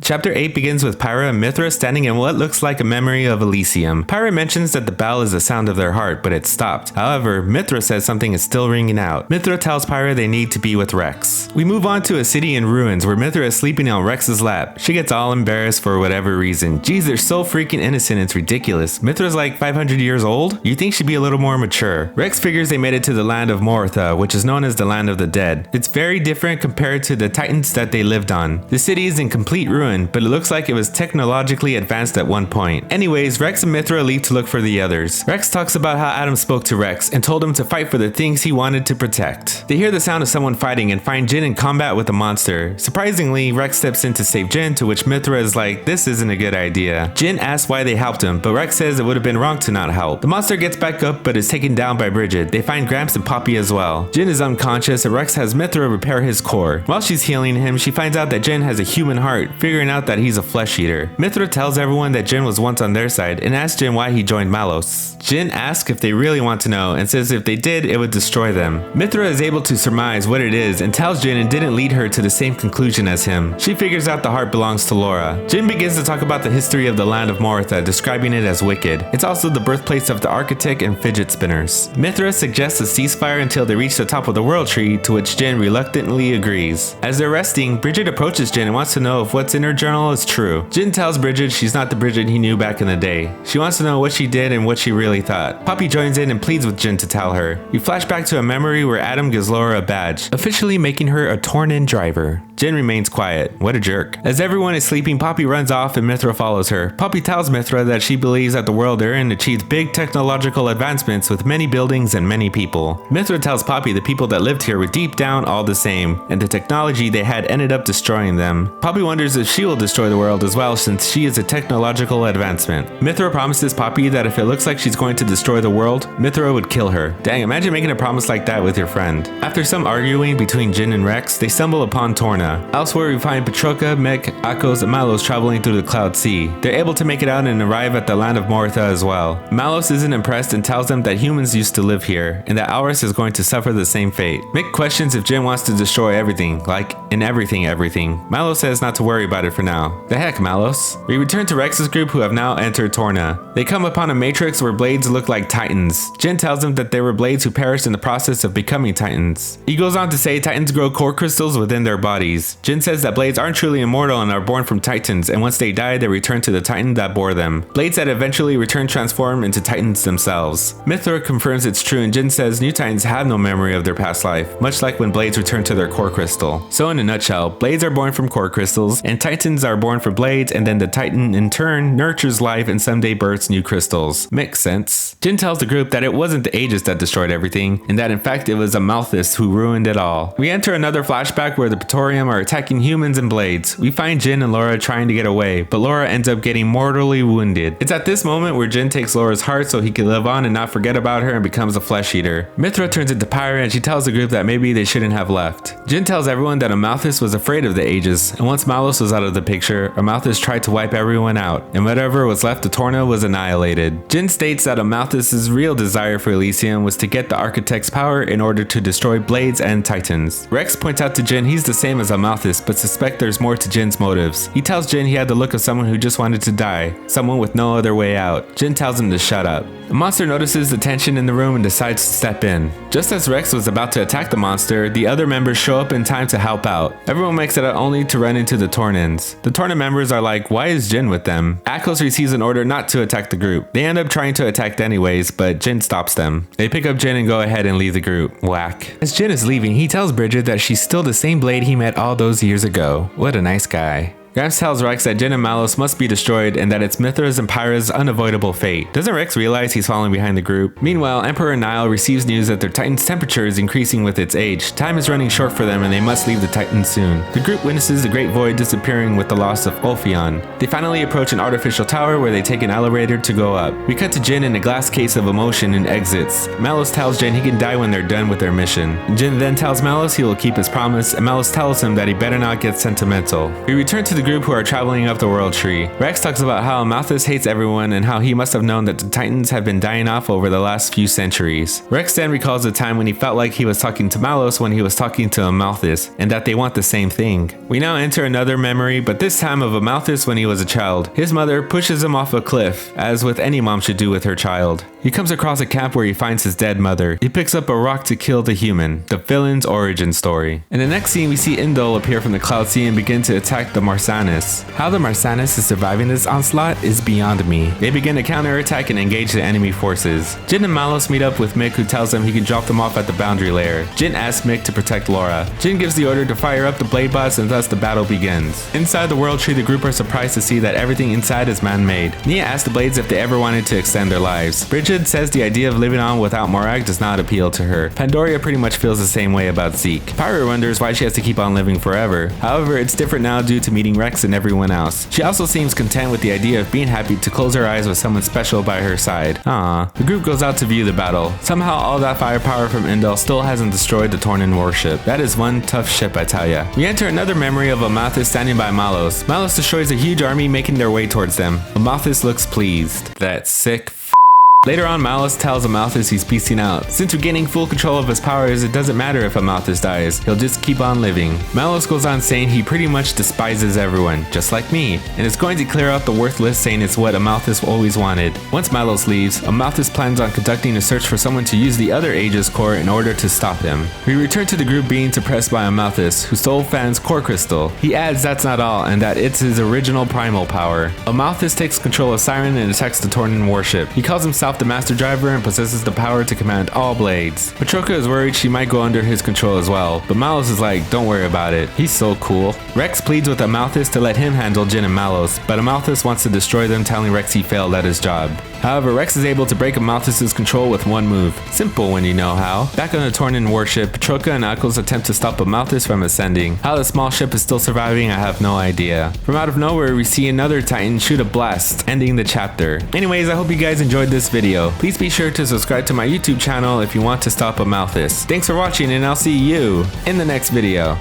Chapter 8 begins with Pyra and Mithra standing in what looks like a memory of Elysium. Pyra mentions that the bell is the sound of their heart, but it stopped. However, Mithra says something is still ringing out. Mithra tells Pyra they need to be with Rex. We move on to a city in ruins where Mithra is sleeping on Rex's lap. She gets all embarrassed for whatever reason. Geez, they're so freaking innocent, it's ridiculous. Mithra's like 500 years old? You'd think she'd be a little more mature. Rex figures they made it to the land of Mortha, which is known as the land of the dead. It's very different compared to the Titans that they lived on. The city is in complete ruin, but it looks like it was technologically advanced at one point. Anyways, Rex and Mithra leave to look for the others. Rex talks about how Adam spoke to Rex and told him to fight for the things he wanted to protect. They hear the sound of someone fighting and find Jin in combat with a monster. Surprisingly, Rex steps in to save Jin, to which Mithra is like, this isn't a good idea. Jin asks why they helped him, but Rex says it would have been wrong to not help. The monster gets back up but is taken down by Bridget. They find Gramps and Poppy as well. Jin is unconscious and Rex has Mithra repair his core. While she's healing him, she finds out that Jin has a human heart, figuring out that he's a flesh eater. Mithra tells everyone that Jin was once on their side and asks Jin why he joined Malos. Jin asks if they really want to know and says if they did, it would destroy them. Mithra is able to surmise what it is and tells Jin it didn't lead her to the same conclusion as him. She figures out the heart belongs to Laura. Jin begins to talk about the history of the land of Mortha, describing it as wicked. It's also the birthplace of the architect and fidget spinners. Mithra suggests a ceasefire until they reach the top of the world tree, to which Jin reluctantly agrees. As they're resting, Bridget approaches Jin and wants to know if what's in her journal is true. Jin tells Bridget she's not the Bridget he knew back in the day. She wants to know what she did and what she really thought. Poppy joins in and pleads with Jin to tell her. We flash back to a memory where Adam gives Laura a badge, officially making her a Tornan driver. Jin remains quiet. What a jerk. As everyone is sleeping, Poppy runs off and Mithra follows her. Poppy tells Mithra that she believes that the world they're in achieved big technological advancements with many buildings and many people. Mithra tells Poppy the people that lived here were deep down all the same, and the technology they had ended up destroying them. Poppy wonders if she will destroy the world as well, since she is a technological advancement. Mithra promises Poppy that if it looks like she's going to destroy the world, Mithra would kill her. Dang, imagine making a promise like that with your friend. After some arguing between Jin and Rex, they stumble upon Torna. Elsewhere we find Petroka, Mek, Akos, and Malos traveling through the Cloud Sea. They're able to make it out and arrive at the land of Mortha as well. Malos isn't impressed and tells them that humans used to live here, and that Alrest is going to suffer the same fate. Mek questions if Jin wants to destroy everything, like in everything. Malos says not to worry about it for now. The heck, Malos? We return to Rex's group, who have now entered Torna. They come upon a matrix where blades look like titans. Jin tells them that they were blades who perished in the process of becoming titans. He goes on to say titans grow core crystals within their bodies. Jin says that blades aren't truly immortal and are born from titans, and once they die, they return to the titan that bore them. Blades that eventually return transform into titans themselves. Mithra confirms it's true, and Jin says new titans have no memory of their past life, much like when blades return to their core crystal. So in a nutshell, blades are born from core crystals, and titans are born from blades, and then the titan in turn nurtures life and someday births new crystals. Makes sense. Jin tells the group that it wasn't the Aegis that destroyed everything, and that in fact it was Amalthus who ruined it all. We enter another flashback where the Praetorium are attacking humans and blades. We find Jin and Laura trying to get away, but Laura ends up getting mortally wounded. It's at this moment where Jin takes Laura's heart so he can live on and not forget about her and becomes a flesh eater. Mithra turns into Pyra and she tells the group that maybe they shouldn't have left. Jin tells everyone that Amalthus was afraid of the Aegis, and once Malos was out of the picture, Amalthus tried to wipe everyone out, and whatever was left of Torna was annihilated. Jin states that Amalthus's real desire for Elysium was to get the architect's power in order to destroy blades and titans. Rex points out to Jin he's the same as Amalthus, but suspects there's more to Jin's motives. He tells Jin he had the look of someone who just wanted to die, someone with no other way out. Jin tells him to shut up. The monster notices the tension in the room and decides to step in. Just as Rex was about to attack the monster, the other members show up in time to help out. Everyone makes it out only to run into the Tornans. The Torna members are like, why is Jin with them? Akos receives an order not to attack the group. They end up trying to attack anyways, but Jin stops them. They pick up Jin and go ahead and leave the group. Whack. As Jin is leaving, he tells Bridget that she's still the same blade he met all those years ago. What a nice guy. Gramps tells Rex that Jin and Malos must be destroyed and that it's Mithra's and Pyra's unavoidable fate. Doesn't Rex realize he's falling behind the group? Meanwhile, Emperor Nile receives news that their Titan's temperature is increasing with its age. Time is running short for them and they must leave the Titan soon. The group witnesses the Great Void disappearing with the loss of Ophion. They finally approach an artificial tower where they take an elevator to go up. We cut to Jin in a glass case of emotion and exits. Malos tells Jin he can die when they're done with their mission. Jin then tells Malos he will keep his promise, and Malos tells him that he better not get sentimental. We return to the group who are traveling up the world tree. Rex talks about how Amalthus hates everyone and how he must have known that the Titans have been dying off over the last few centuries. Rex then recalls a time when he felt like he was talking to Malos when he was talking to Amalthus, and that they want the same thing. We now enter another memory, but this time of Amalthus when he was a child. His mother pushes him off a cliff, as with any mom should do with her child. He comes across a camp where he finds his dead mother. He picks up a rock to kill the human, the villain's origin story. In the next scene, we see Indol appear from the Cloud Sea and begin to attack the Marsanis. How the Marsanis is surviving this onslaught is beyond me. They begin to counterattack and engage the enemy forces. Jin and Malos meet up with Mick, who tells them he can drop them off at the boundary layer. Jin asks Mick to protect Laura. Jin gives the order to fire up the blade bots, and thus the battle begins. Inside the world tree, the group are surprised to see that everything inside is man-made. Nia asks the blades if they ever wanted to extend their lives. Bridget says the idea of living on without Morag does not appeal to her. Pandoria pretty much feels the same way about Zeke. Pyra wonders why she has to keep on living forever. However, it's different now due to meeting Rex and everyone else. She also seems content with the idea of being happy to close her eyes with someone special by her side. Aww. The group goes out to view the battle. Somehow all that firepower from Indel still hasn't destroyed the Tornan warship. That is one tough ship, I tell ya. We enter another memory of Amalthus standing by Malos. Malos destroys a huge army making their way towards them. Amalthus looks pleased. That sick Later on, Malos tells Amalthus he's peacing out. Since regaining full control of his powers, it doesn't matter if Amalthus dies, he'll just keep on living. Malos goes on saying he pretty much despises everyone, just like me, and is going to clear out the worthless, saying it's what Amalthus always wanted. Once Malos leaves, Amalthus plans on conducting a search for someone to use the other Aegis core in order to stop him. We return to the group being suppressed by Amalthus, who stole Fan's core crystal. He adds that's not all, and that it's his original primal power. Amalthus takes control of Siren and attacks the Tornan warship. He calls himself the Master Driver and possesses the power to command all blades. Patroka is worried she might go under his control as well, but Malos is like, don't worry about it, he's so cool. Rex pleads with Amalthus to let him handle Jin and Malos, but Amalthus wants to destroy them, telling Rex he failed at his job. However, Rex is able to break Amalthus' control with one move. Simple when you know how. Back on the Tornan warship, Patroka and Akos attempt to stop Amalthus from ascending. How the small ship is still surviving, I have no idea. From out of nowhere, we see another Titan shoot a blast, ending the chapter. Anyways, I hope you guys enjoyed this video. Please be sure to subscribe to my YouTube channel if you want to stop Amalthus. Thanks for watching, and I'll see you in the next video.